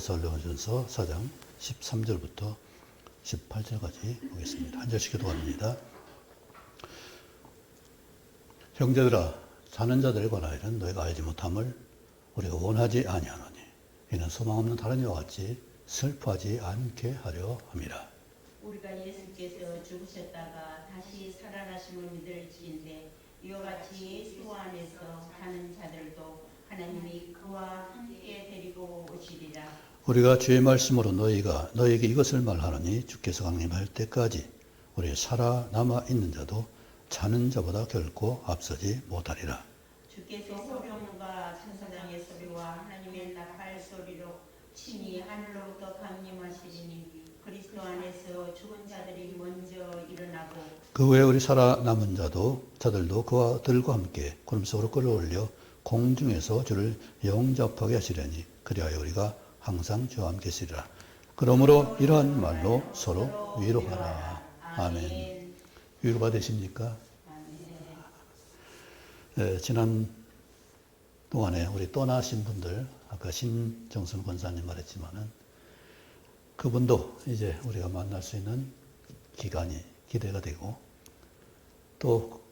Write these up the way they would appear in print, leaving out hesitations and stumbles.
데살로니가전서 4장 13절부터 18절까지 보겠습니다. 한 절씩 기도합니다. 형제들아, 자는 자들에 관하여는 너희가 알지 못함을 우리가 원하지 아니하노니 이는 소망 없는 다른 이와 같이 슬퍼하지 않게 하려 함이라. 우리가 예수께서 죽으셨다가 다시 살아나심을 믿을지인데 이와 같이 주 안에서 사는 자들도 하나님이 그와 함께 데리고 오시리라. 우리가 주의 말씀으로 너희에게 이것을 말하노니 주께서 강림할 때까지 우리 살아남아 있는 자도 자는 자보다 결코 앞서지 못하리라. 주께서 호령과 천사장의 소리와 하나님의 나팔 소리로 친히 하늘로부터 강림하시리니 그리스도 안에서 죽은 자들이 먼저 일어나고 그 후에 우리 살아남은 자들도 그와 들과 함께 구름 속으로 끌어올려 공중에서 주를 영접하게 하시려니 그리하여 우리가 항상 주와 함께 계시리라. 그러므로 이러한 말로 서로 위로하라. 아멘. 위로받으십니까? 네, 지난 동안에 우리 떠나신 분들, 아까 신정순 권사님 말했지만은 그분도 이제 우리가 만날 수 있는 기간이 기대가 되고, 또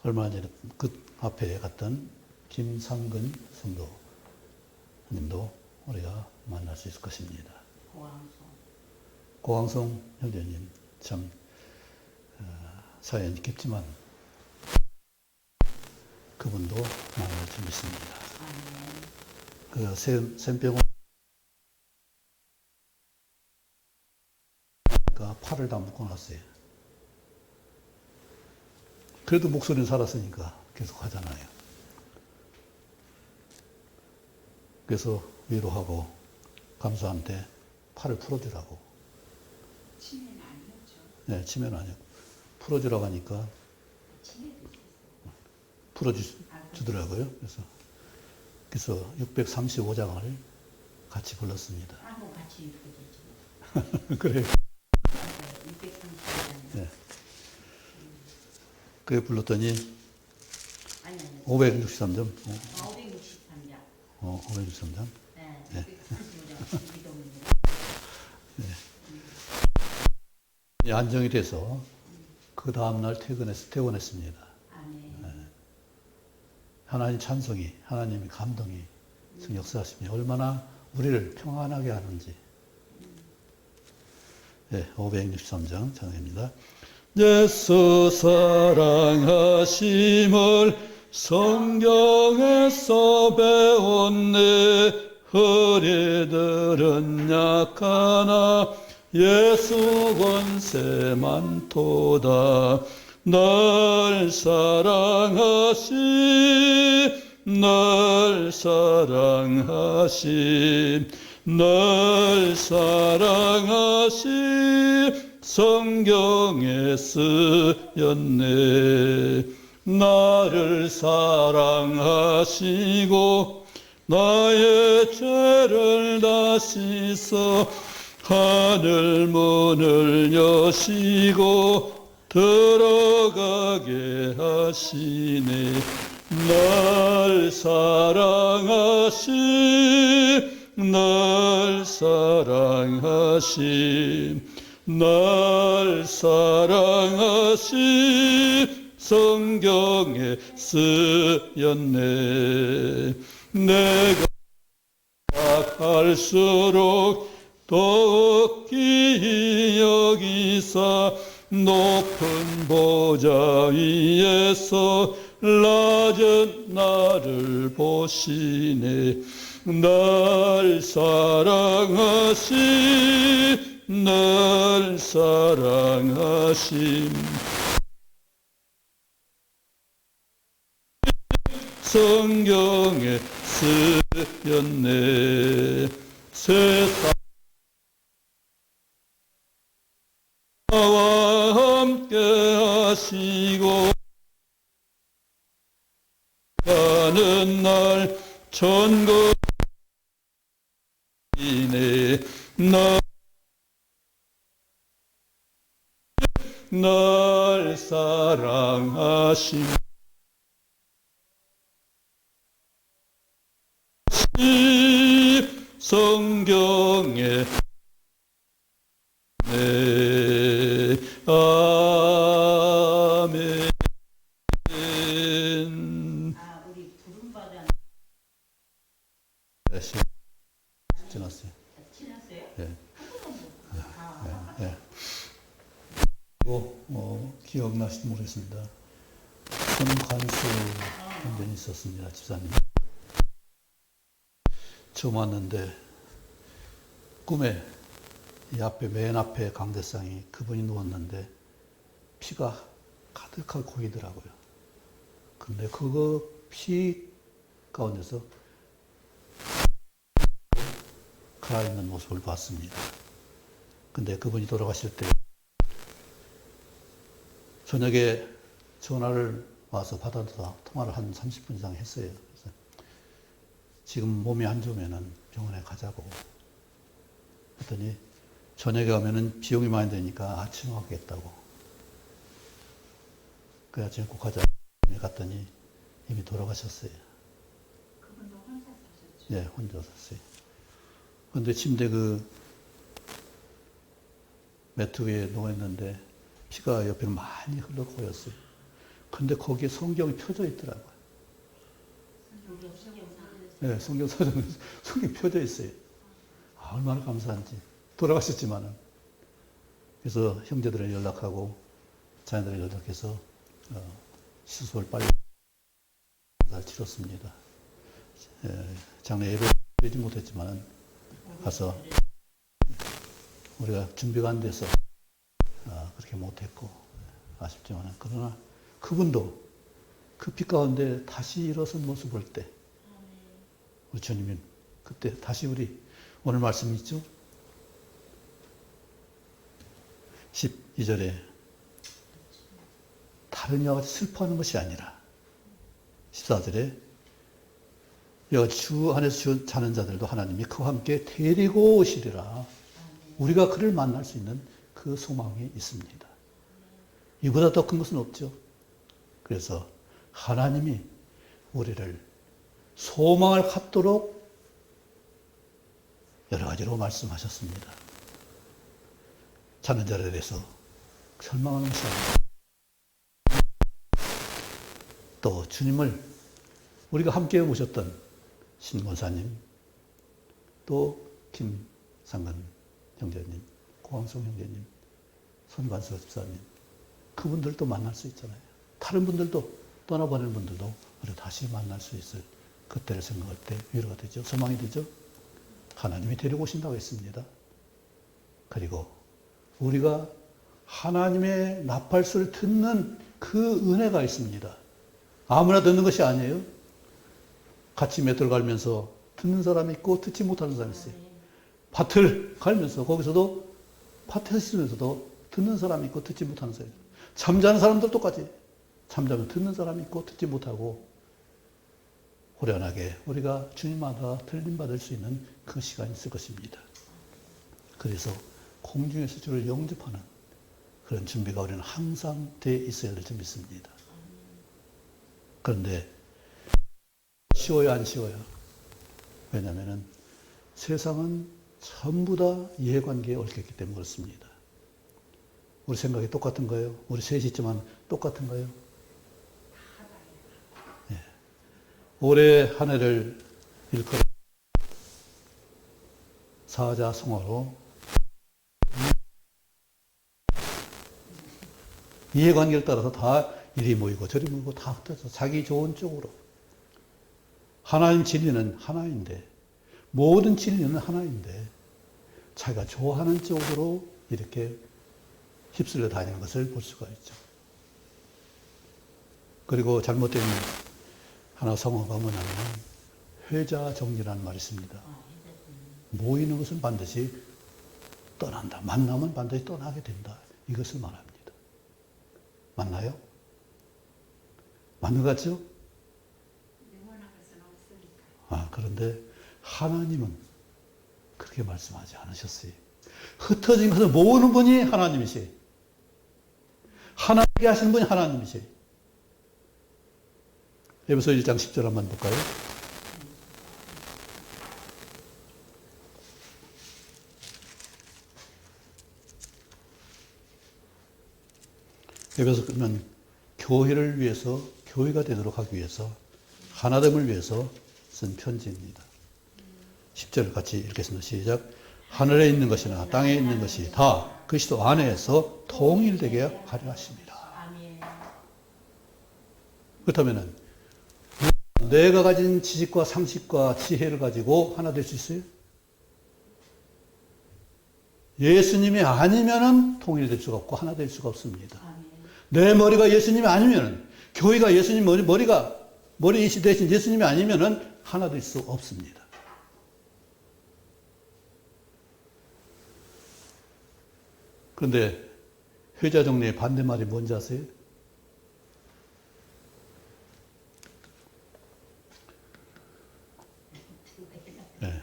얼마 전에 그 앞에 갔던 김상근 성도님도 우리가 만날 수 있을 것입니다. 고광송 형제님 참 사연이 깊지만 그분도 만날 줄 믿습니다. 그 샘병원 팔을 다 묶어놨어요. 그래도 목소리는 살았으니까 계속 하잖아요. 그래서 위로하고 감사한테 팔을 풀어주라고. 치매는 아니었죠. 네, 치매는 아니고 풀어주라고 하니까 풀어주더라고요. 그래서 635장을 같이 불렀습니다. 하고 같이 부르죠. 그래요. 630장. 네. 그래 불렀더니 아니 563점. 563장. 563장. 네. 네. 635장 기도입니다. 네. 안정이 돼서 그 다음날 퇴원했습니다. 아멘. 하나님 찬송이, 하나님의 감동이 역사하시며 얼마나 우리를 평안하게 하는지. 네, 563장 장입니다. 예수 사랑하심을 성경에서 배웠네. 허리들은 약하나 예수 권세 많도다. 날 사랑하심 성경에 쓰였네. 나를 사랑하시고 나의 죄를 다 씻어 하늘 문을 여시고 들어가게 하시네. 날 사랑하심 성경에 쓰였네. 내가 갈수록 더욱 기이 여기사 높은 보좌 위에서 낮은 나를 보시네. 날 사랑하심 성경에 쓰였네. 세상 나와 함께 하시고 가는 날 천국이네. 날 사랑하심 성경에 네, 아멘. 아, 우리 부름받은 네, 지났어요. 지났어요? 예. 아, 예. 그리고 기억나실지 모르겠습니다. 손관수 형제님 있었습니다. 집사님. 처음 왔는데 꿈에 이 앞에 맨 앞에 강대상이 그분이 누웠는데 피가 가득하게 고이더라고요. 근데 그거 피 가운데서 살아있는 모습을 봤습니다. 근데 그분이 돌아가실 때 저녁에 전화를 와서 받아서 통화를 한 30분 이상 했어요. 그래서 지금 몸이 안 좋으면은 병원에 가자고 했더니 저녁에 가면은 비용이 많이 되니까 아침에 가겠다고. 그 아침에 꼭 가자. 갔더니 이미 돌아가셨어요. 그분도 혼자 사셨죠? 네, 혼자 샀어요. 근데 침대 그 매트 위에 누워있는데 피가 옆으로 많이 흘러 고였어요. 근데 거기에 성경이 펴져 있더라고요. 네, 성경이 펴져 있어요. 아, 얼마나 감사한지. 돌아가셨지만은. 그래서 형제들을 연락하고 자녀들을 연락해서 시술을 빨리 치렀습니다. 장례 예배 드리지 못했지만은 가서 우리가 준비가 안 돼서 그렇게 못했고 아쉽지만 그러나 그분도 그 빛 가운데 다시 일어선 모습 볼 때 우리 주님은 그때 다시 우리 오늘 말씀 있죠? 12절에 다른 이와 같이 슬퍼하는 것이 아니라 14절에 여가 주 안에서 자는 자들도 하나님이 그와 함께 데리고 오시리라. 우리가 그를 만날 수 있는 그 소망이 있습니다. 이보다 더 큰 것은 없죠. 그래서 하나님이 우리를 소망을 갖도록 여러 가지로 말씀하셨습니다. 자는 자들에 대해서 절망하는 것이 아니라 또 주님을 우리가 함께 모셨던 신권사님 또 김상근 형제님, 고광성 형제님, 손관수 집사님 그분들도 만날 수 있잖아요. 다른 분들도 떠나보낸 분들도 우리 다시 만날 수 있을 그때를 생각할 때 위로가 되죠. 소망이 되죠. 하나님이 데리고 오신다고 했습니다. 그리고 우리가 하나님의 나팔소리를 듣는 그 은혜가 있습니다. 아무나 듣는 것이 아니에요. 같이 맷돌 갈면서 듣는 사람이 있고 듣지 못하는 사람이 있어요. 밭을 갈면서 거기서도 밭에서 있으면서도 듣는 사람이 있고 듣지 못하는 사람이 있어요. 잠자는 사람들 똑같이 잠자면 듣는 사람이 있고 듣지 못하고 호련하게 우리가 주님마다 들림받을 수 있는 그 시간이 있을 것입니다. 그래서 공중에서 주를 영접하는 그런 준비가 우리는 항상 돼 있어야 될 줄 믿습니다. 그런데 쉬워요, 안 쉬워요? 왜냐하면 세상은 전부 다 이해관계에 얽혔기 때문에 그렇습니다. 우리 생각이 똑같은가요? 우리 셋이 있지만 똑같은가요? 네. 올해 한 해를 일컬어 사자성어로 이해관계를 따라서 다 이리 모이고 저리 모이고 다 흩어져 자기 좋은 쪽으로. 하나님 진리는 하나인데 모든 진리는 하나인데 자기가 좋아하는 쪽으로 이렇게 휩쓸려 다니는 것을 볼 수가 있죠. 그리고 잘못된 하나 성어가 뭐냐면 회자정리라는 말이 있습니다. 모이는 것은 반드시 떠난다. 만나면 반드시 떠나게 된다. 이것을 말합니다. 맞나요? 맞는 것 같죠? 그런데 하나님은 그렇게 말씀하지 않으셨어요. 흩어진 것을 모으는 분이 하나님이세요. 하나님께 하시는 분이 하나님이세요. 에베소 1장 10절 한번 볼까요? 에베소는 교회를 위해서, 교회가 되도록 하기 위해서, 하나됨을 위해서 쓴 편지입니다. 10절 같이 읽겠습니다. 시작. 하늘에 있는 것이나 땅에 있는 것이 다 그리스도 안에서 통일되게 하려 하십니다. 아멘. 그렇다면 내가 가진 지식과 상식과 지혜를 가지고 하나 될 수 있어요? 예수님이 아니면은 통일될 수가 없고 하나 될 수가 없습니다. 아멘. 내 머리가 예수님이 아니면은, 교회가 예수님 머리 대신 예수님이 아니면은 하나 될 수 없습니다. 그런데 회자 정리의 반대말이 뭔지 아세요? 네.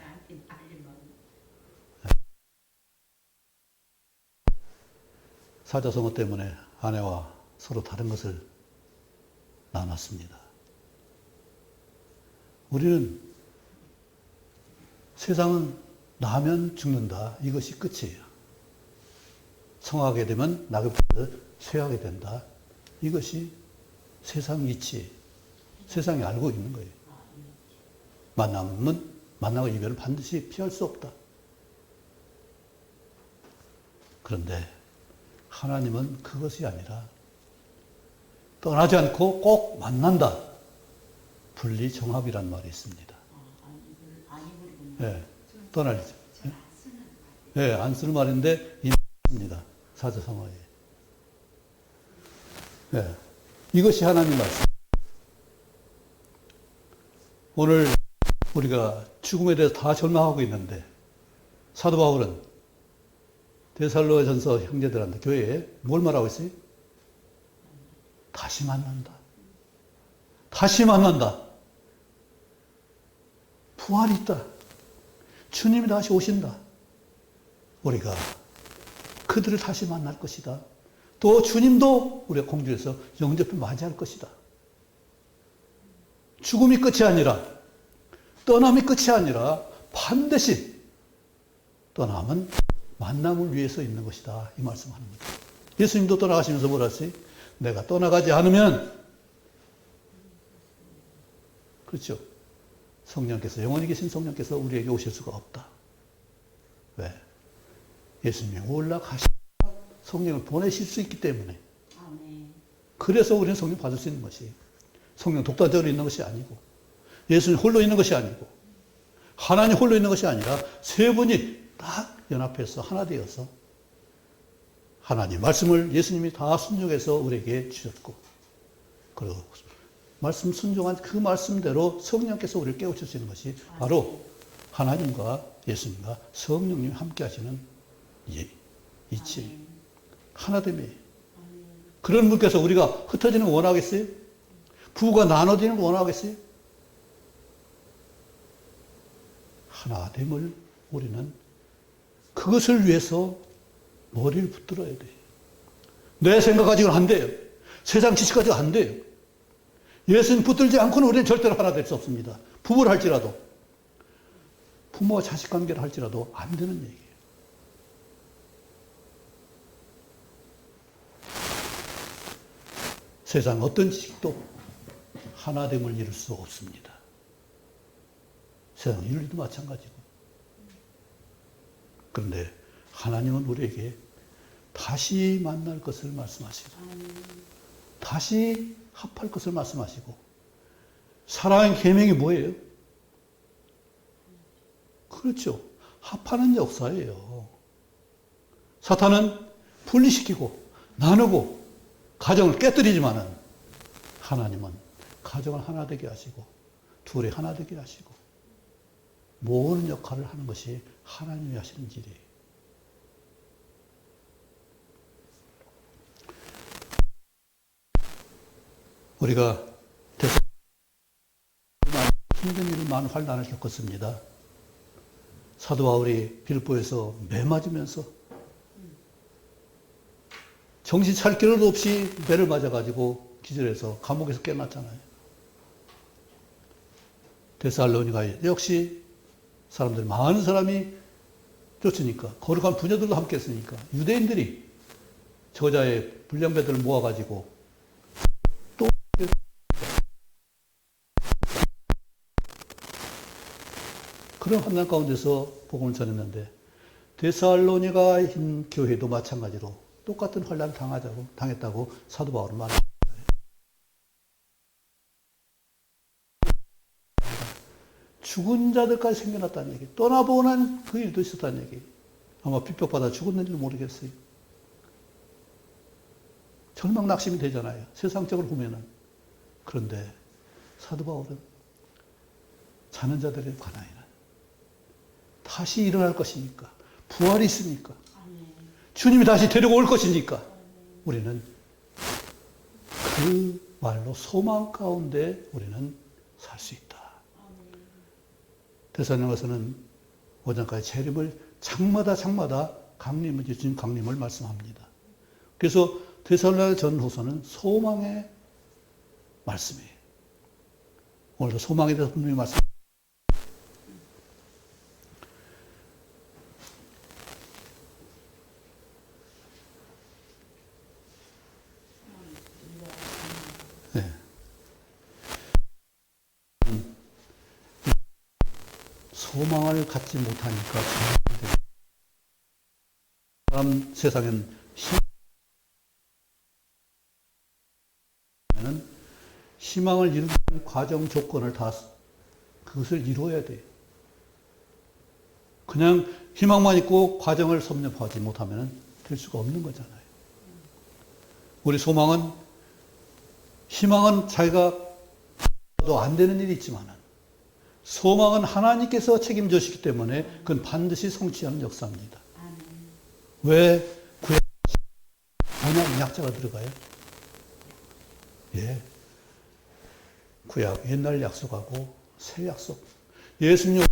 사자성어 때문에 아내와 서로 다른 것을 나눴습니다. 우리는 세상은 나면 죽는다. 이것이 끝이에요. 성하게 되면 낙엽보다 쇠하게 된다. 이것이 세상 이치, 세상이 알고 있는 거예요. 만남과 이별은 반드시 피할 수 없다. 그런데 하나님은 그것이 아니라 떠나지 않고 꼭 만난다. 분리정합이란 말이 있습니다. 예, 떠나리죠. 예, 안 쓰는 말인데 있습니다. 사자성어에. 예, 이것이 하나님 말씀. 오늘 우리가 죽음에 대해서 다 절망하고 있는데 사도 바울은 데살로전서 형제들한테 교회에 뭘 말하고 있어요? 다시 만난다. 다시 만난다. 부활이 있다. 주님이 다시 오신다. 우리가 그들을 다시 만날 것이다. 또 주님도 우리가 공주에서 영접해 맞이할 것이다. 죽음이 끝이 아니라, 떠남이 끝이 아니라 반드시 떠남은 만남을 위해서 있는 것이다. 이 말씀하는 거죠. 예수님도 떠나가시면서 뭐라 했어요? 내가 떠나가지 않으면, 그렇죠. 성령께서, 영원히 계신 성령께서 우리에게 오실 수가 없다. 왜? 예수님이 올라가시고 성령을 보내실 수 있기 때문에. 아멘. 그래서 우리는 성령 받을 수 있는 것이, 성령 독단적으로 있는 것이 아니고, 예수님 홀로 있는 것이 아니고, 하나님 홀로 있는 것이 아니라 세 분이 딱 연합해서 하나 되어서 하나님 말씀을 예수님이 다 순종해서 우리에게 주셨고, 그리고 말씀 순종한 그 말씀대로 성령께서 우리를 깨우쳐 주시는 것이 바로 하나님과 예수님과 성령님이 함께 하시는 이치, 하나됨이에요. 그런 분께서 우리가 흩어지는 거 원하겠어요? 부부가 나눠지는 거 원하겠어요? 하나됨을 우리는 그것을 위해서 머리를 붙들어야 돼요. 내 생각 가지고는 안 돼요. 세상 지식 가지고 안 돼요. 예수님 붙들지 않고는 우리는 절대로 하나 될 수 없습니다. 부부를 할지라도, 부모와 자식 관계를 할지라도 안 되는 얘기예요. 세상 어떤 지식도 하나됨을 이룰 수 없습니다. 세상 인류도 마찬가지고. 그런데 하나님은 우리에게 다시 만날 것을 말씀하시고, 다시 합할 것을 말씀하시고, 사랑의 계명이 뭐예요? 그렇죠. 합하는 역사예요. 사탄은 분리시키고 나누고 가정을 깨뜨리지만은 하나님은 가정을 하나 되게 하시고 둘이 하나 되게 하시고 모으는 역할을 하는 것이 하나님이 하시는 일이에요. 우리가 힘든 일을 많은 환난을 겪었습니다. 사도 바울이 빌보에서 매 맞으면서 정신 차릴 겨를도 없이 매를 맞아가지고 기절해서 감옥에서 깨어났잖아요. 데살로니가에 역시 사람들, 많은 사람이 쫓으니까, 거룩한 부녀들도 함께 했으니까 유대인들이 저자의 불량배들을 모아가지고 또 그런 환난 가운데서 복음을 전했는데 데살로니가인 교회도 마찬가지로 똑같은 환난을 당했다고 사도 바울은 말합니다. 죽은 자들까지 생겨났다는 얘기, 떠나보는 그 일도 있었다는 얘기. 아마 핍박받아 죽었는지도 모르겠어요. 절망 낙심이 되잖아요. 세상적으로 보면은. 그런데 사도 바울은 자는 자들에 관하여는 다시 일어날 것이니까, 부활이 있으니까, 주님이 다시 데리고 올 것이니까, 우리는 그 말로 소망 가운데 우리는 살 수 있다. 데살로니가서는 5장까지 재림을 장마다 주님 강림을 말씀합니다. 그래서 데살로니가 전후서는 소망의 말씀이에요. 오늘도 소망에 대해서 분명히 말씀. 네. 소망을 갖지 못하니까 사람 세상엔 희망을 이루는 과정 조건을 다 그것을 이루어야 돼요. 그냥 희망만 있고 과정을 섭렵하지 못하면 될 수가 없는 거잖아요. 우리 소망은 희망은 자기가 도 안 되는 일이 있지만은 소망은 하나님께서 책임져 주시기 때문에 그건 반드시 성취하는 역사입니다. 왜 구약 언약 약자가 들어가요? 예. 구약 옛날 약속하고 새 약속. 예수님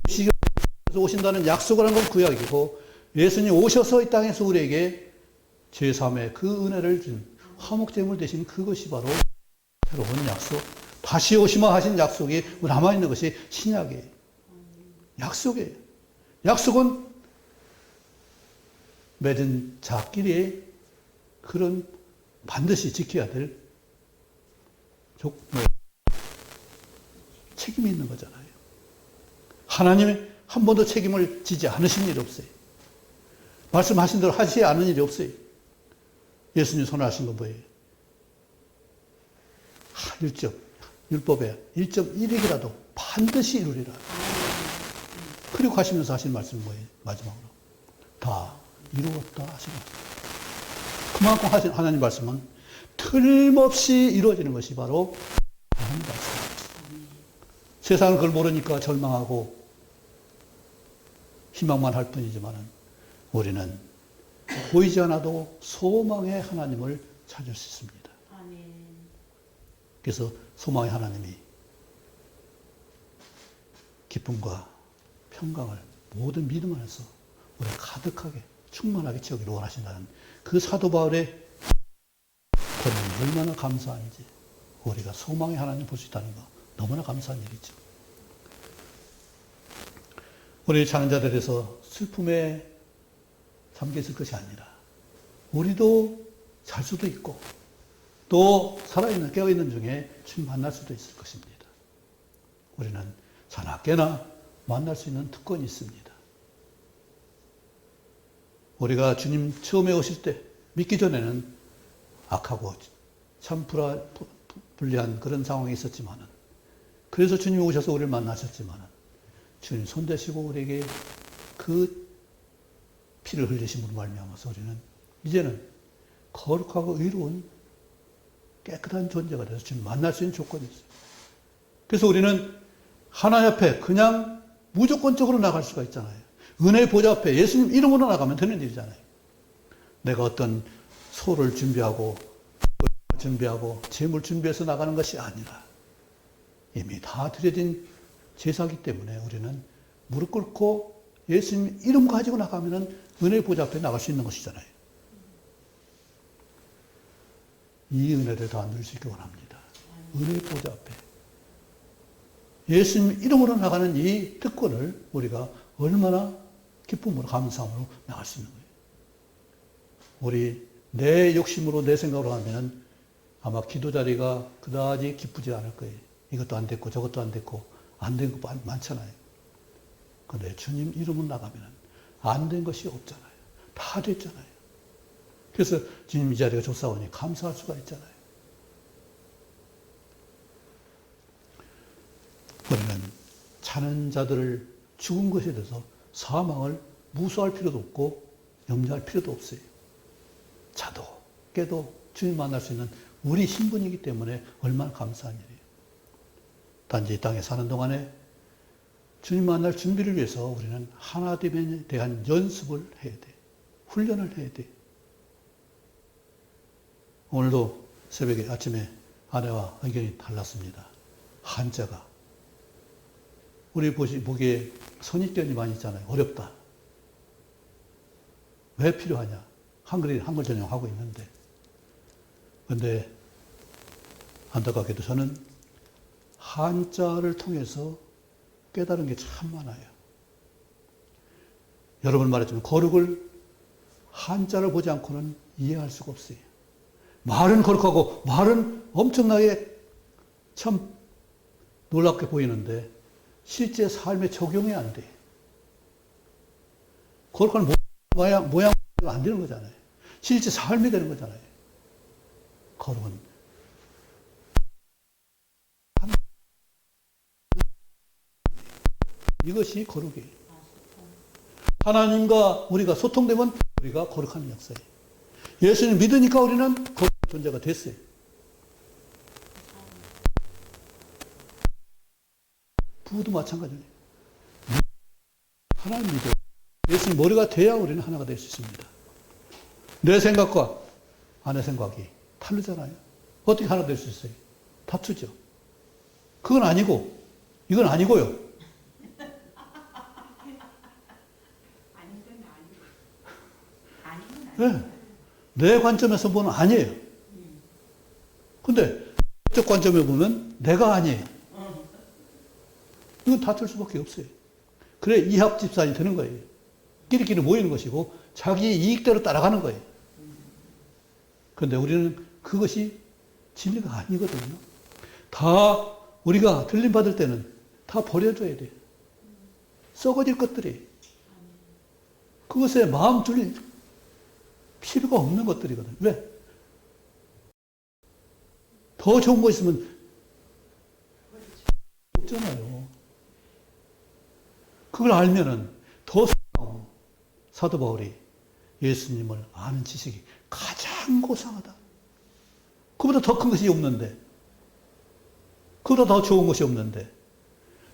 오신다는 약속을 한 건 구약이고 예수님 오셔서 이 땅에서 우리에게 제3의 그 은혜를 준 화목제물 대신 그것이 바로 새로운 약속. 다시 오시마 하신 약속이 남아있는 것이 신약이에요. 약속이에요. 약속은 맺은 자끼리 그런 반드시 지켜야 될 책임이 있는 거잖아요. 하나님이 한 번도 책임을 지지 않으신 일이 없어요. 말씀하신 대로 하지 않은 일이 없어요. 예수님 선언하신 건 뭐예요? 1점. 율법에 1.1익이라도 반드시 이루리라. 그리고 가시면서 하신 말씀이 뭐예요? 마지막으로. 다 이루었다 하시는 그만큼 하신 하나님 말씀은 틀림없이 이루어지는 것이 바로 하나님 말씀. 세상은 그걸 모르니까 절망하고 희망만 할 뿐이지만 우리는 보이지 않아도 소망의 하나님을 찾을 수 있습니다. 그래서 소망의 하나님이 기쁨과 평강을 모든 믿음 안에서 우리가 가득하게 충만하게 채우기를 원하신다는 그 사도 바울의 권능이 얼마나 감사한지 우리가 소망의 하나님 볼 수 있다는 거 너무나 감사한 일이죠. 우리 자녀자들에서 슬픔에 잠겨있을 것이 아니라 우리도 잘 수도 있고 또 살아있는 깨어있는 중에 주님 만날 수도 있을 것입니다. 우리는 자나깨나 만날 수 있는 특권이 있습니다. 우리가 주님 처음에 오실 때 믿기 전에는 악하고 참 불리한 그런 상황이 있었지만은 그래서 주님이 오셔서 우리를 만나셨지만은 주님 손대시고 우리에게 그 피를 흘리심으로 말미암아서 우리는 이제는 거룩하고 의로운 깨끗한 존재가 돼서 주님 만날 수 있는 조건이 있어요. 그래서 우리는 하나님 앞에 그냥 무조건적으로 나갈 수가 있잖아요. 은혜의 보좌 앞에 예수님 이름으로 나가면 되는 일이잖아요. 내가 어떤 소를 준비하고 재물 준비해서 나가는 것이 아니라 이미 다 드려진 제사기 때문에 우리는 무릎 꿇고 예수님 이름 가지고 나가면 은혜의 보좌 앞에 나갈 수 있는 것이잖아요. 이 은혜를 다 누릴 수 있기 원합니다. 은혜의 보좌 앞에 예수님 이름으로 나가는 이 특권을 우리가 얼마나 기쁨으로 감사함으로 나갈 수 있는 거예요. 우리 내 욕심으로 내 생각으로 하면 아마 기도 자리가 그다지 기쁘지 않을 거예요. 이것도 안 됐고 저것도 안 됐고 안 된 거 많잖아요. 그런데 주님 이름을 나가면 안 된 것이 없잖아요. 다 됐잖아요. 그래서 주님 이 자리가 좋사오니 감사할 수가 있잖아요. 우리는 자는 자들을 죽은 것에 대해서 사망을 무수할 필요도 없고 염려할 필요도 없어요. 자도 깨도 주님 만날 수 있는 우리 신분이기 때문에 얼마나 감사한 일이에요. 단지 이 땅에 사는 동안에 주님 만날 준비를 위해서 우리는 하나됨에 대한 연습을 해야 돼. 훈련을 해야 돼. 오늘도 새벽에 아침에 아내와 의견이 달랐습니다. 한자가. 우리 보기에 선입견이 많이 있잖아요. 어렵다. 왜 필요하냐? 한글 전용하고 있는데. 그런데 안타깝게도 저는 한자를 통해서 깨달은 게 참 많아요. 여러분 말했지만 거룩을 한자를 보지 않고는 이해할 수가 없어요. 말은 거룩하고 말은 엄청나게 참 놀랍게 보이는데 실제 삶에 적용이 안 돼. 거룩한 모양 안 되는 거잖아요. 실제 삶이 되는 거잖아요. 거룩은 이것이 거룩이에요. 하나님과 우리가 소통되면 우리가 거룩한 역사예요. 예수님 믿으니까 우리는 거룩한 존재가 됐어요. 부부도 마찬가지예요. 하나님 믿어. 예수님 머리가 돼야 우리는 하나가 될 수 있습니다. 내 생각과 아내 생각이 다르잖아요. 어떻게 하나 될 수 있어요? 다투죠. 그건 아니고, 이건 아니고요. 아닌 건 아니고. 아닌 건 네. 내 관점에서 보면 아니에요. 근데, 적 관점에 보면 내가 아니에요. 이건 다툴 수밖에 없어요. 그래, 이합집산이 되는 거예요. 끼리끼리 모이는 것이고, 자기 이익대로 따라가는 거예요. 그런데 우리는 그것이 진리가 아니거든요. 다 우리가 들림받을 때는 다 버려줘야 돼요. 썩어질 것들이. 그것에 마음 둘 필요가 없는 것들이거든요. 왜? 더 좋은 거 있으면 없잖아요. 그걸 알면은 더 사도 바울이 예수님을 아는 지식이 가장 고상하다. 그보다 더 큰 것이 없는데, 그보다 더 좋은 것이 없는데,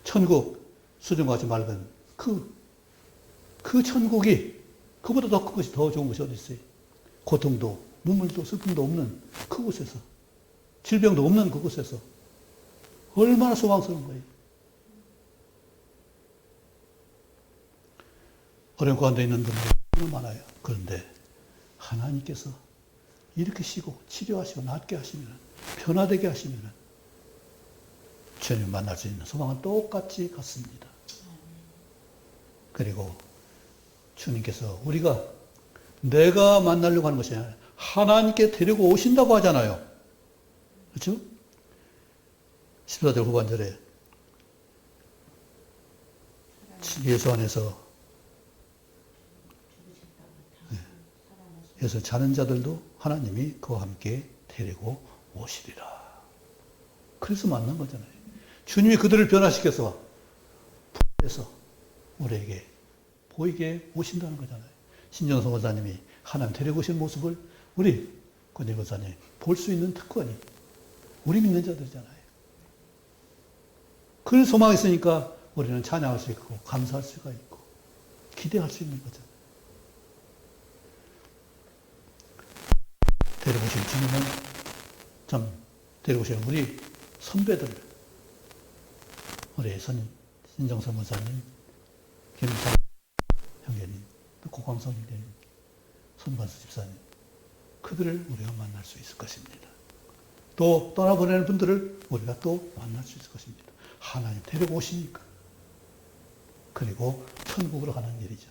천국, 수정과 같이 맑은 그 천국이, 그보다 더 큰 것이 더 좋은 것이 어디 있어요? 고통도, 눈물도, 슬픔도 없는 그곳에서, 질병도 없는 그곳에서, 얼마나 소망스러운 거예요. 어려운 가운데 있는 분들이 너무 많아요. 그런데 하나님께서 이렇게 쉬고 치료하시고 낫게 하시면, 변화되게 하시면 주님 만날 수 있는 소망은 똑같이 같습니다. 그리고 주님께서 우리가 내가 만나려고 하는 것이 아니라 하나님께 데리고 오신다고 하잖아요. 그렇죠? 14절 후반절에 예수 안에서 그래서 자는 자들도 하나님이 그와 함께 데리고 오시리라. 그래서 만난 거잖아요. 주님이 그들을 변화시켜서 부활해서 우리에게 보이게 오신다는 거잖아요. 신정성 원사님이 하나님 데리고 오신 모습을 우리 권일 권사님 볼 수 있는 특권이 우리 믿는 자들이잖아요. 그 소망이 있으니까 우리는 찬양할 수 있고 감사할 수가 있고 기대할 수 있는 거죠. 데려오신 주님은 참 데려오신 우리 선배들, 우리 신정선 원사님, 김상 형제님, 또 고광성 형제님, 손관수 집사님, 그들을 우리가 만날 수 있을 것입니다. 또 떠나보내는 분들을 우리가 또 만날 수 있을 것입니다. 하나님 데려오시니까. 그리고 천국으로 가는 일이죠.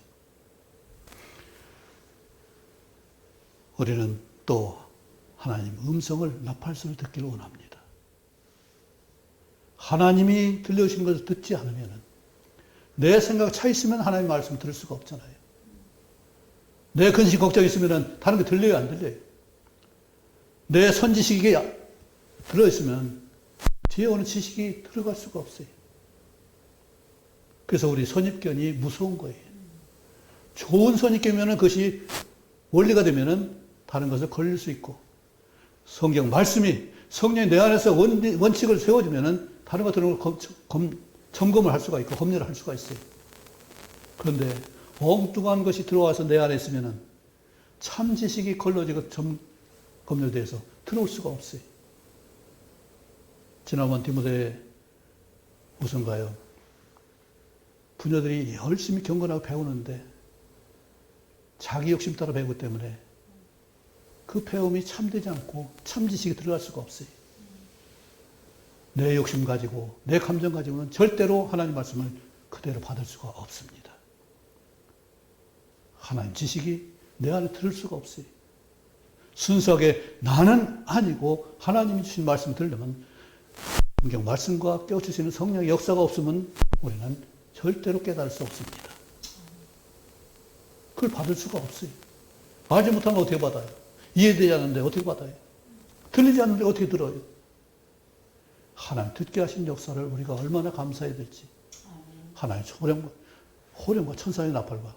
우리는 또 하나님 음성을 나팔소리 듣기를 원합니다. 하나님이 들려주신 것을 듣지 않으면 내 생각 차 있으면 하나님 말씀 들을 수가 없잖아요. 내 근심 걱정이 있으면 다른 게 들려요, 안 들려요? 내 선지식이 들어있으면 뒤에 오는 지식이 들어갈 수가 없어요. 그래서 우리 선입견이 무서운 거예요. 좋은 선입견이면 그것이 원리가 되면 다른 것을 걸릴 수 있고, 성경 말씀이 성령이 내 안에서 원칙을 세워주면 다른 것들을 점검을 할 수가 있고 검열을 할 수가 있어요. 그런데 엉뚱한 것이 들어와서 내 안에 있으면 참 지식이 걸러지고 검열돼서 들어올 수가 없어요. 지난번 디모데 무슨가요? 부녀들이 열심히 경건하고 배우는데 자기 욕심 따라 배우기 때문에 그 배움이 참되지 않고 참 지식이 들어갈 수가 없어요. 내 욕심 가지고 내 감정 가지고는 절대로 하나님 말씀을 그대로 받을 수가 없습니다. 하나님 지식이 내 안에 들을 수가 없어요. 순수하게 나는 아니고 하나님이 주신 말씀을 들으려면 성경 말씀과 깨우치시는 성령의 역사가 없으면 우리는 절대로 깨달을 수 없습니다. 그걸 받을 수가 없어요. 알지 못하면 어떻게 받아요? 이해되지 않는데 어떻게 받아요? 들리지 않는데 어떻게 들어요? 하나님 듣게 하신 역사를 우리가 얼마나 감사해야 될지. 하나님 호령과 천사의 나팔과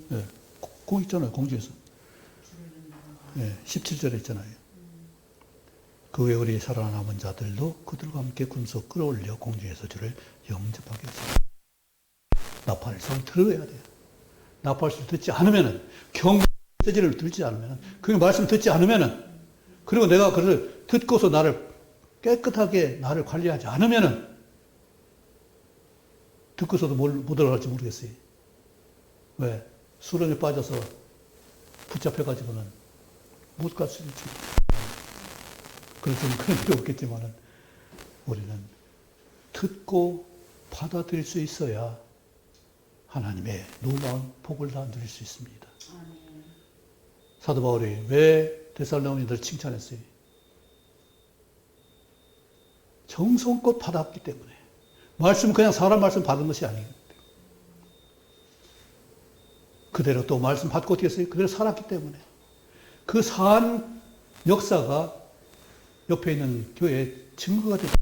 네, 그 있잖아요, 공주에서. 네, 17절에 있잖아요. 그 외에 우리 살아남은 자들도 그들과 함께 군소 끌어올려 공중에서 주를 영접하게 했습니다. 나팔 소리 들어야 돼요. 나팔 소리 듣지 않으면은, 경제지를 듣지 않으면은, 그 말씀 듣지 않으면은, 그리고 내가 그를 듣고서 나를 깨끗하게 나를 관리하지 않으면은, 듣고서도 못 들어갈지 모르겠어요. 왜? 수렁에 빠져서 붙잡혀가지고는 못 갈 수 있지. 그래서 그런 필요 없겠지만은, 우리는 듣고 받아들일 수 있어야 하나님의 놀라운 복을 다 누릴 수 있습니다. 사도 바울이 왜 데살로니가를 칭찬했어요? 정성껏 받았기 때문에. 말씀은 그냥 사람 말씀 받은 것이 아니에요. 그대로 또 말씀 받고 어떻게 했어요? 그대로 살았기 때문에. 그 사한 역사가 옆에 있는 교회에 증거가 됐어요.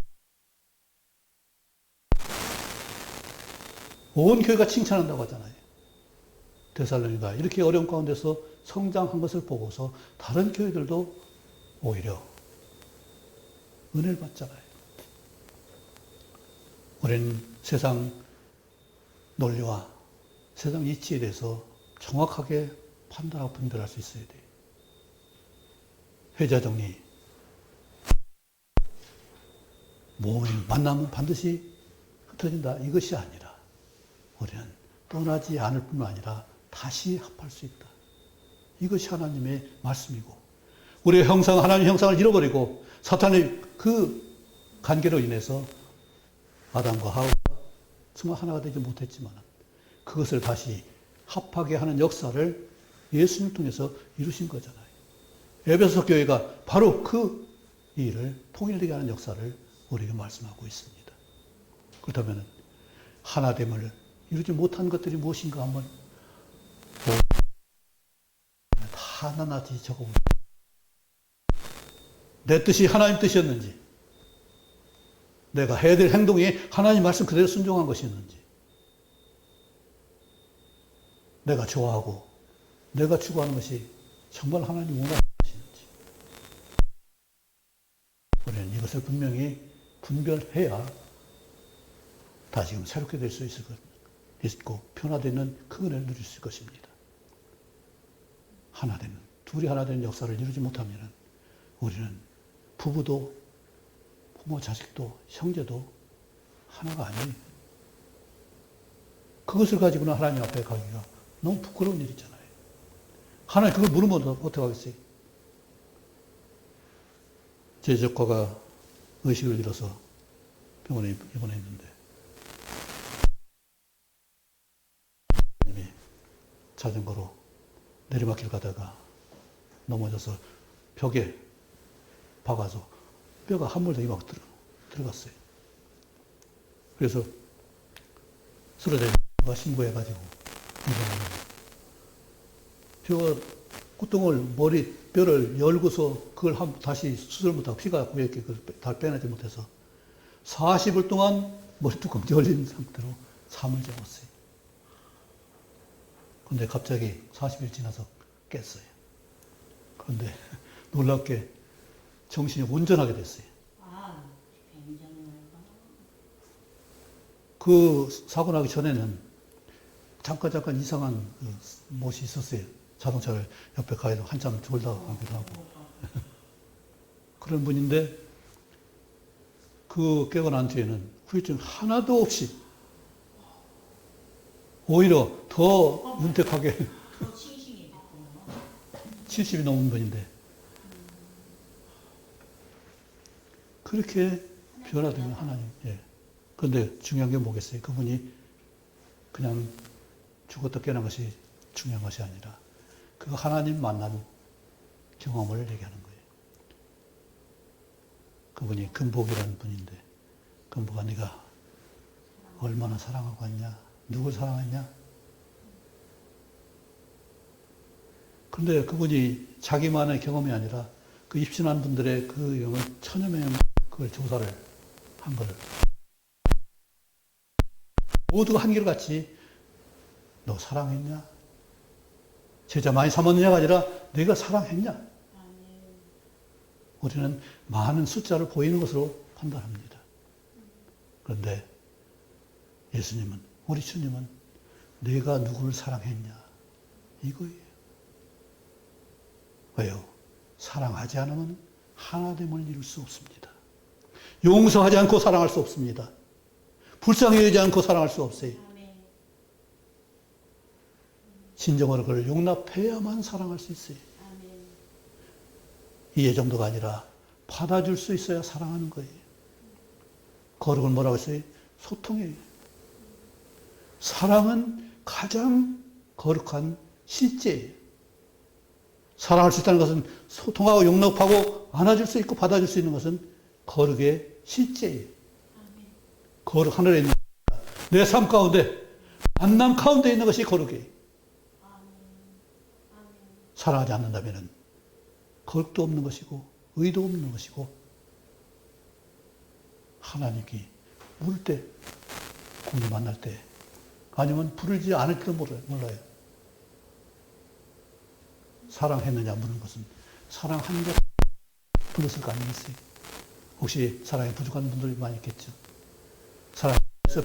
온 교회가 칭찬한다고 하잖아요. 데살로니가 이렇게 어려운 가운데서 성장한 것을 보고서 다른 교회들도 오히려 은혜를 받잖아요. 우리는 세상 논리와 세상 이치에 대해서 정확하게 판단하고 분별할 수 있어야 돼요. 회자정리. 모임 만나면 반드시 흩어진다. 이것이 아니라 우리는 떠나지 않을 뿐만 아니라 다시 합할 수 있다. 이것이 하나님의 말씀이고, 우리의 하나님의 형상을 잃어버리고 사탄의 그 관계로 인해서 아담과 하와가 정말 하나가 되지 못했지만 그것을 다시 합하게 하는 역사를 예수님을 통해서 이루신 거잖아요. 에베소 교회가 바로 그 일을 통일되게 하는 역사를 우리에게 말씀하고 있습니다. 그렇다면 하나됨을 이루지 못한 것들이 무엇인가 한번 다 하나하나 적어보세요. 내 뜻이 하나님 뜻이었는지, 내가 해야 될 행동이 하나님 말씀 그대로 순종한 것이었는지, 내가 좋아하고 내가 추구하는 것이 정말 하나님 원하는 것인지, 우리는 이것을 분명히 분별해야 다시금 새롭게 될 수 있고 변화되는 그 은혜를 누릴 수 있을 것입니다. 하나 되는, 둘이 하나 되는 역사를 이루지 못하면 우리는 부부도 부모, 자식도, 형제도 하나가 아니에요. 그것을 가지고는 하나님 앞에 가기가 너무 부끄러운 일이잖아요. 하나님 그걸 물으면 어떻게 하겠어요? 제 조카가 의식을 잃어서 병원에 입원했는데 자전거로 내리막길 가다가 넘어져서 벽에 박아서 뼈가 함몰되게 막 들어갔어요. 그래서 쓰러져 신고해가지고 뼈 구멍을 뼈를 열고서 그걸 다시 수술 못하고 피가 고였게 그걸 다 빼내지 못해서 40일 동안 머리 뚜껑 열린 상태로 잠을 자었어요. 근데 갑자기 40일 지나서 깼어요. 그런데 놀랍게 정신이 온전하게 됐어요. 아, 굉장히 넓어. 그 사고 나기 전에는 잠깐 이상한 못이 있었어요. 자동차를 옆에 가해서 한참 졸다가 가기도 하고. 그런 분인데 그 깨고 난 뒤에는 후유증 하나도 없이 오히려 더 윤택하게 더 싱싱해 됐구나. 70이 넘은 분인데 그렇게 변화되는 하나님. 예. 그런데 중요한 게 뭐겠어요? 그분이 그냥 죽었다 깨어난 것이 중요한 것이 아니라 그 하나님 만난 경험을 얘기하는 거예요. 그분이 금복이라는 분인데 금복아 네가 얼마나 사랑하고 왔냐? 누굴 사랑했냐? 그런데 그분이 자기만의 경험이 아니라 그 입신한 분들의 그 영을 천여 명 그걸 조사를 한 거를 모두가 한결같이 너 사랑했냐? 제자 많이 삼았느냐가 아니라 내가 사랑했냐? 우리는 많은 숫자를 보이는 것으로 판단합니다. 그런데 예수님은, 우리 주님은 내가 누구를 사랑했냐? 이거예요. 왜요? 사랑하지 않으면 하나됨을 이룰 수 없습니다. 용서하지 않고 사랑할 수 없습니다. 불쌍히 여기지 않고 사랑할 수 없어요. 진정으로 그를 용납해야만 사랑할 수 있어요. 이해 정도가 아니라 받아줄 수 있어야 사랑하는 거예요. 거룩은 뭐라고 했어요? 소통이에요. 사랑은 가장 거룩한 실제예요. 사랑할 수 있다는 것은 소통하고 용납하고 안아줄 수 있고 받아줄 수 있는 것은 거룩의 실제예요. 거룩 하늘에 있는 내 삶 가운데 만남 가운데 있는 것이 거룩이에요. 사랑하지 않는다면 거룩도 없는 것이고 의도 없는 것이고 하나님이 부를 때 공유 만날 때 아니면 부르지 않을지도 몰라요. 사랑했느냐 묻는 것은 사랑한 것 불렀을 거 아니겠어요? 혹시 사랑에 부족한 분들이 많이 있겠죠. 사랑해서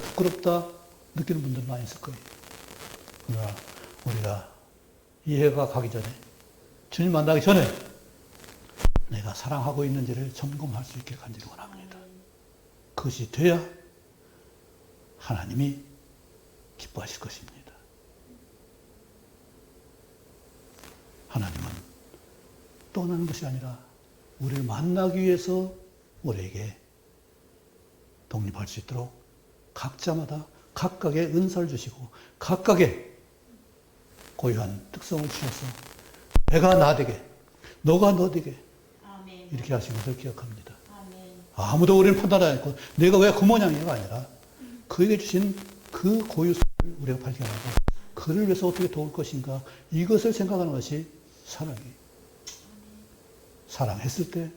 부끄럽다 느끼는 분들 많이 있을 거예요. 그러나 우리가 이해가 가기 전에 주님 만나기 전에 내가 사랑하고 있는지를 점검할 수 있게 간절히 원합니다. 그것이 돼야 하나님이 기뻐하실 것입니다. 하나님은 떠나는 것이 아니라 우리를 만나기 위해서 우리에게 독립할 수 있도록 각자마다 각각의 은사를 주시고 각각의 고유한 특성을 주셔서 내가 나 되게 너가 너 되게 이렇게 하신 것을 기억합니다. 아무도 우리를 판단하지 않고 내가 왜 그 모양이냐가 아니라 그에게 주신 그 고유성을 우리가 발견하고 그를 위해서 어떻게 도울 것인가 이것을 생각하는 것이 사랑이에요. 사랑했을 때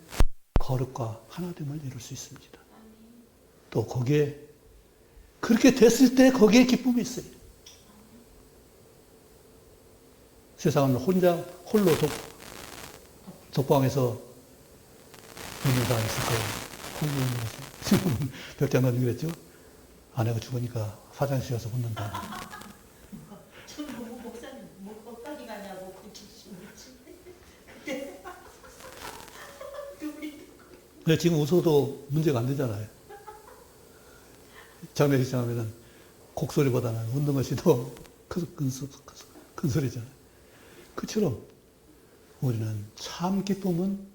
거룩과 하나됨을 이룰 수 있습니다. 또 거기에 그렇게 됐을 때 거기에 기쁨이 있어요. 세상은 홀로 독방에서 있는 사람이 있을 거예요. 홀로 있는 거죠. 지금 벽장관님 그랬죠? 아내가 죽으니까 화장실 가서 웃는다. 저는 목사님 어디까지 가냐고 그때 근데 지금 웃어도 문제가 안 되잖아요. 장례식장 하면은 곡소리보다는 웃는 것이 더 큰 소리잖아요. 그처럼 우리는 참 기쁨은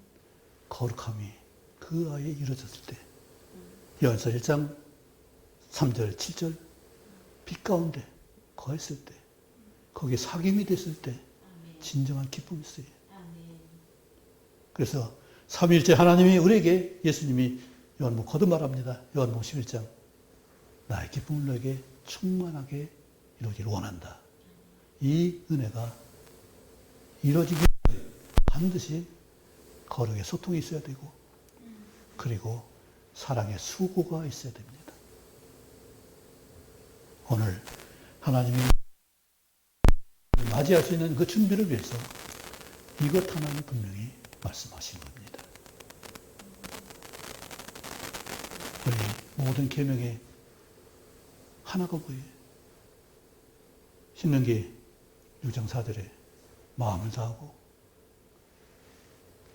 거룩함이 그 아이에 이루어졌을 때. 요한서 1장 3절, 7절 빛 가운데 거했을 때 거기에 사귐이 됐을 때 아멘. 진정한 기쁨이 있어요. 아멘. 그래서 삼위일체 하나님이 우리에게 예수님이 요한복음 거듭말합니다. 요한복음 11장 나의 기쁨을 너에게 충만하게 이루기를 원한다. 이 은혜가 이루어지기 위해 반드시 거룩의 소통이 있어야 되고 그리고 사랑의 수고가 있어야 됩니다. 오늘 하나님이 맞이할 수 있는 그 준비를 위해서 이것 하나는 분명히 말씀하신 겁니다. 우리 모든 계명에 하나가 뭐예요? 신명기 6장 4절에 마음을 다하고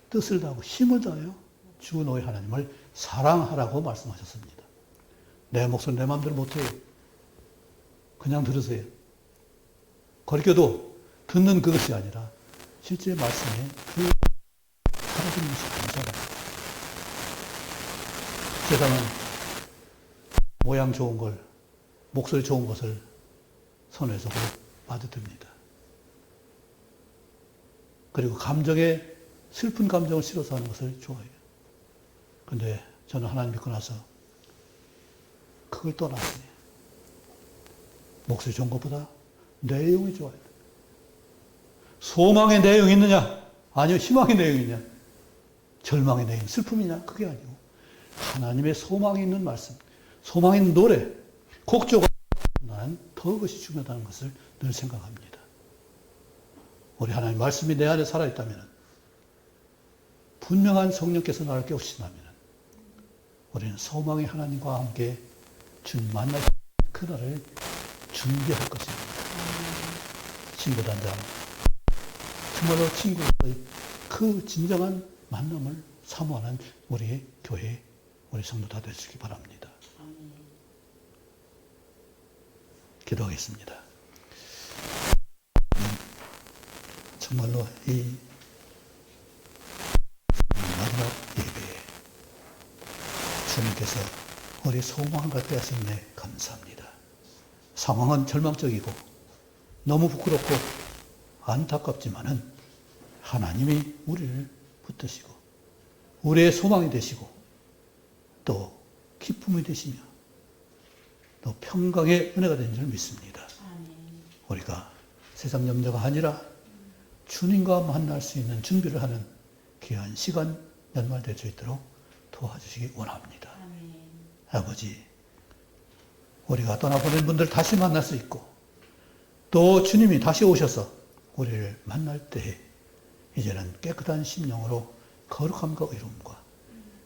뜻을 다하고 힘을 다하여 주 너의 하나님을 사랑하라고 말씀하셨습니다. 내 목소리 내 마음대로 못해요. 그냥 들으세요. 거리껴도 듣는 그것이 아니라 실제 말씀에 그 살아있는 것이 감사합니다. 세상은 모양 좋은 걸, 목소리 좋은 것을 선호해서 받아듭니다. 그리고 감정에 슬픈 감정을 실어서 하는 것을 좋아해요. 그런데 저는 하나님 믿고 나서 그걸 떠났어요. 목소리 좋은 것보다 내용이 좋아야 돼. 소망의 내용이 있느냐? 아니요, 희망의 내용이 있느냐? 절망의 내용, 슬픔이냐? 그게 아니고 하나님의 소망이 있는 말씀, 소망이 있는 노래, 곡조가 난 더 그것이 중요하다는 것을 늘 생각합니다. 우리 하나님 말씀이 내 안에 살아있다면 분명한 성령께서 나를 깨우치시다면 우리는 소망의 하나님과 함께 주님 만날 그날을 준비할 것입니다. 친구단장, 정말로 친구로서의 그 진정한 만남을 사모하는 우리 교회, 우리 성도 다 되시기 바랍니다. 기도하겠습니다. 정말로 이 마지막 예배에 주님께서 우리 소망을 갖게 하시네 감사합니다. 상황은 절망적이고 너무 부끄럽고 안타깝지만은 하나님이 우리를 붙드시고 우리의 소망이 되시고 또 기쁨이 되시며 또 평강의 은혜가 된 줄 믿습니다. 우리가 세상 염려가 아니라 주님과 만날 수 있는 준비를 하는 귀한 시간 연말될 수 있도록 도와주시기 원합니다. 아버지, 우리가 떠나보낸 분들 다시 만날 수 있고 또 주님이 다시 오셔서 우리를 만날 때에 이제는 깨끗한 심령으로 거룩함과 의로움과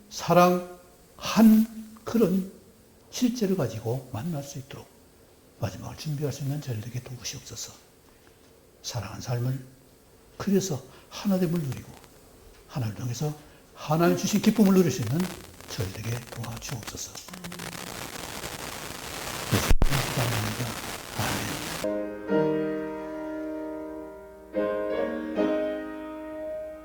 사랑한 그런 실제를 가지고 만날 수 있도록 마지막을 준비할 수 있는 저희들에게 도우시옵소서. 사랑한 삶을 그래서 하나됨을 누리고 하나를 통해서 하나님 주신 기쁨을 누릴 수 있는 저희들에게 도와주옵소서.